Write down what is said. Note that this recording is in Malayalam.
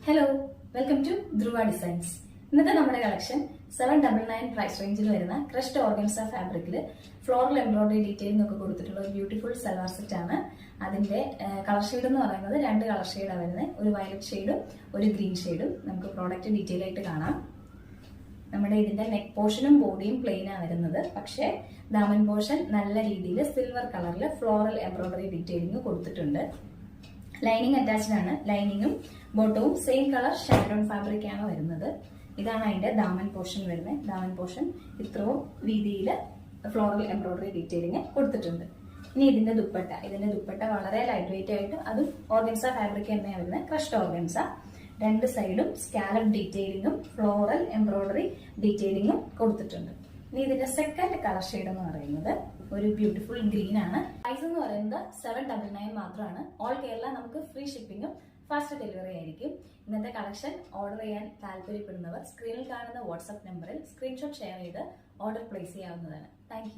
Hello, welcome to Dhruva designs. ഇന്നത്തെ നമ്മുടെ കളക്ഷൻ 799 പ്രൈസ് റേഞ്ചിൽ വരുന്ന ക്രഷ്ഡ് ഓർഗൻസ ഫാബ്രിക്കിൽ ഫ്ലോറൽ എംബ്രോയിഡറി ഡീറ്റെയിലിംഗ് ഒക്കെ കൊടുത്തിട്ടുള്ള ഒരു ബ്യൂട്ടിഫുൾ സൽവാർ സെറ്റ് ആണ്. അതിന്റെ കളർ ഷെയ്ഡ് എന്ന് പറയുന്നത് രണ്ട് കളർ ഷെയ്ഡാണ് വരുന്നത്, ഒരു വയലറ്റ് ഷെയ്ഡും ഒരു ഗ്രീൻ ഷെയ്ഡും. നമുക്ക് പ്രോഡക്റ്റ് ഡീറ്റെയിൽ ആയിട്ട് കാണാം. നമ്മുടെ ഇതിന്റെ നെക്ക് പോർഷനും ബോഡിയും പ്ലെയിൻ ആണ് വരുന്നത്, പക്ഷേ ദാമൻ പോർഷൻ നല്ല രീതിയിൽ സിൽവർ കളറിൽ ഫ്ലോറൽ എംബ്രോയിഡറി ഡീറ്റെയിലിംഗ് കൊടുത്തിട്ടുണ്ട്. ലൈനിങ് അറ്റാച്ച്ഡ് ആണ്. ലൈനിങ്ങും ബോട്ടവും സെയിം കളർ ഷാഡോൺ ഫാബ്രിക് ആണ് വരുന്നത്. ഇതാണ് അതിന്റെ ദാമൻ പോർഷൻ വരുന്നത്. ദാമൻ പോർഷൻ ഇത്രയും വീതിയിൽ ഫ്ലോറൽ എംബ്രോയിഡറി ഡീറ്റെയിലിംഗ് കൊടുത്തിട്ടുണ്ട്. ഇനി ഇതിന്റെ ദുപ്പട്ട വളരെ ലൈറ്റ് വെയിറ്റ് ആയിട്ട്, അതും ഓർഗൻസ ഫാബ്രിക് തന്നെയാണ് വരുന്നത്, ക്രഷ്ഡ് ഓർഗൻസ. രണ്ട് സൈഡും സ്കാലപ്പ് ഡീറ്റെയിലിംഗും ഫ്ലോറൽ എംബ്രോയിഡറി ഡീറ്റെയിലിംഗും കൊടുത്തിട്ടുണ്ട്. ഇനി ഇതിന്റെ സെക്കൻഡ് കളർ ഷെയ്ഡ് എന്ന് പറയുന്നത് ഒരു ബ്യൂട്ടിഫുൾ ഗ്രീൻ ആണ്. പ്രൈസ് എന്ന് പറയുന്നത് 799 മാത്രമാണ്. ഓൾ കേരള നമുക്ക് ഫ്രീ ഷിപ്പിംഗും ഫാസ്റ്റ് ഡെലിവറി ആയിരിക്കും. ഇന്നത്തെ കളക്ഷൻ ഓർഡർ ചെയ്യാൻ താല്പര്യപ്പെടുന്നവർ സ്ക്രീനിൽ കാണുന്ന വാട്സ്ആപ്പ് നമ്പറിൽ സ്ക്രീൻഷോട്ട് ഷെയർ ചെയ്ത് ഓർഡർ പ്ലേസ് ചെയ്യാവുന്നതാണ്. താങ്ക്